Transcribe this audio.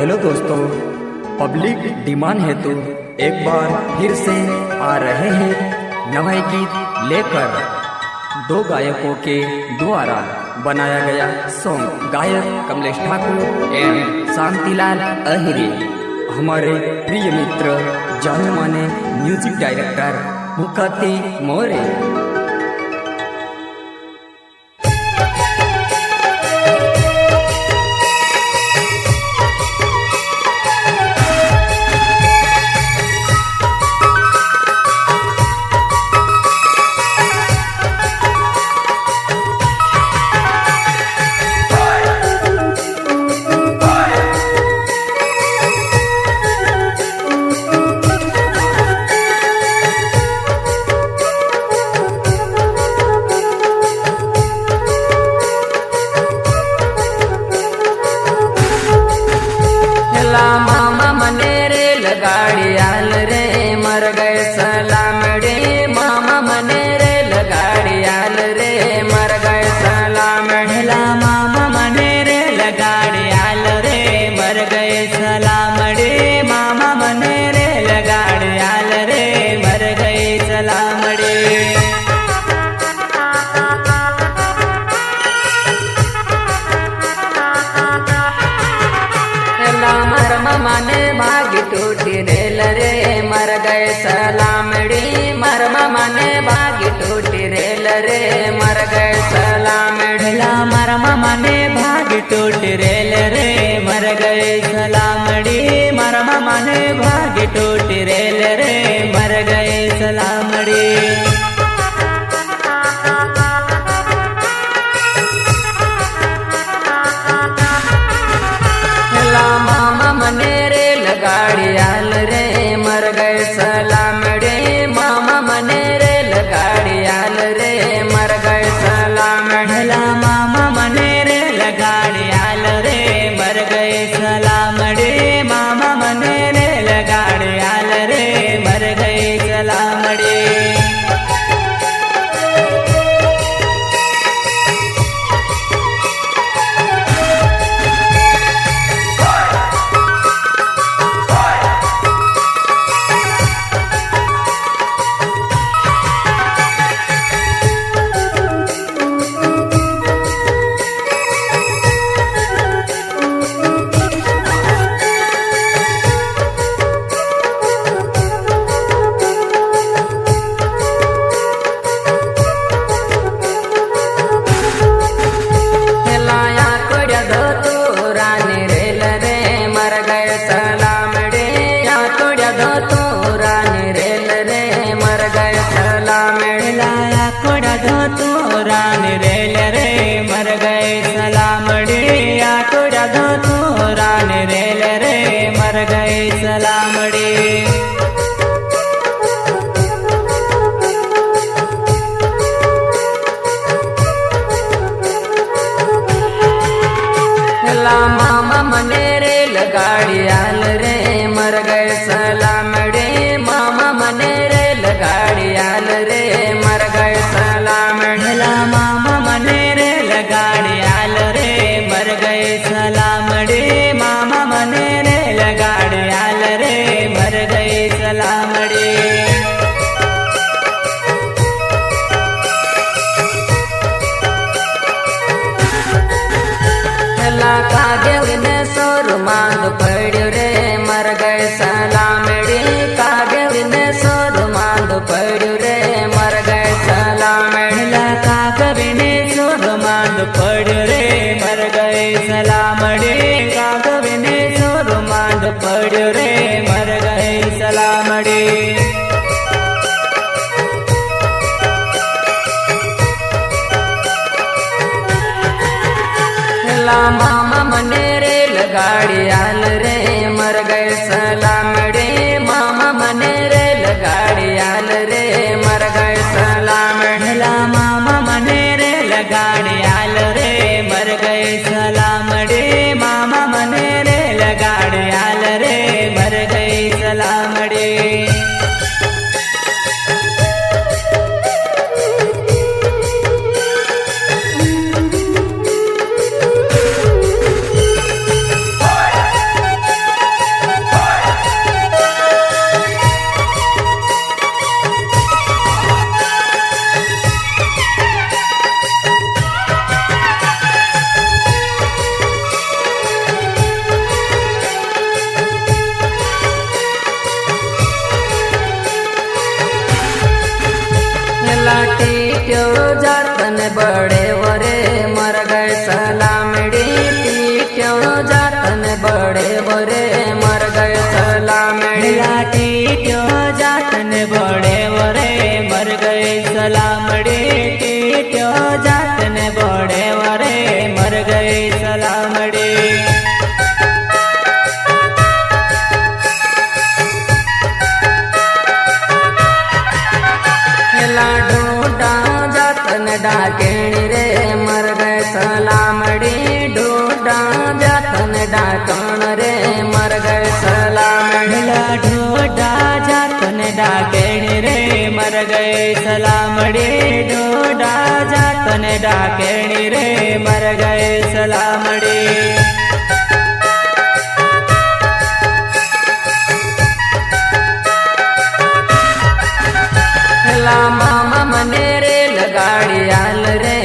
Hello दोस्तों, public demand हेतु एक बार फिर से आ रहे हैं नए गीत लेकर। दो गायकों के द्वारा बनाया गया सॉन्ग, गायक कमलेश ठाकुर एवं शांतिलाल अहिरे, हमारे प्रिय मित्र जाने माने म्यूजिक डायरेक्टर मुकत्ती मोरे। मामा मने रे लगाड़ी आल रे मर गए सलामड़ी। मामा मने रे लगाड़ी आल रे मर गए सलामड़ी। मामा मने रे लगाड़ी आल रे मर गए सलामड़ी। मामा मने रे लगाड़ी आल रे मर गए सलामड़ी। मने भाग टूटी रेल रे मर गए सलामड़ी। मरम मने भाग टूटी रेल रे मर गए सलामड़ी। मरम मने भाग टूटी रेल रे मर गए सलामड़ी। मरम मने भाग टूटी रेल रे मर गए सलामड़ी। मने रे लगाड़ी आल रे मर गए सलामड़ी। मामा मने रे लगाड़ी आल रे मर गए सलामड़ी। मामा मने रे लगाड़ी आल रे मर गए सलामड़ी। मामा मने रे लगाड़ी आल रे मर गए सलामड़ी। रानी रेल रे मर गए सलामड़ी। आटोड़ा दो तो रानी रेल रे मर गए सलामड़ी। मामा मने रे लगाड़ी आल रे मर गए सलामड़ी। मामा मने रे लगाड़ी आल रे मर गए सलामड़ी। मामा मने रे लगाड़ी आल रे मर गए सलामड़ी। मामा मने रे लगाड़ी आल रे मर गए सलामड़ी। कागे ने सोर मांग पड़्यो रे मर गए सलामड़ी। कागे ने सोर मांग पड़्यो रे मर गए सलामड़ी। कागे ने सोर मांग पड़्यो रे मर गए सलामड़ी। कागे ने सोर मांग पड़्यो रे मर गए सलामड़ी। मामा मने रे लगाड़ी आल रे मर गए सलामड़ी। मामा मने रे लगाड़ी आल रे मर गए सलामड़ी। मामा मने रे लगाड़ी आल रे मर गए सलामड़ी। मामा मने रे लगाड़ी आल रे मर गए सलामड़ी। बड़े वरे मर गए सलामड़ी टीट्यो जातन बड़े वरे मर गए सलामड़ी टीट्यो जातन बड़े वरे मर गए सलामड़ी टीट्यो जातन बड़े वरे मर गए सलामड़ी ढूंढा जातन डाकेणी रे मर गए सलामड़ी ढूंढा जातन डाकण रे मर गए सलामड़ी ढूंढा जातन डाकेणी रे मर गए सलामड़ी ढूंढा जातन डाकेणी रे मर गए सलामड़ी मामा मने रे लगाड़ी आल रे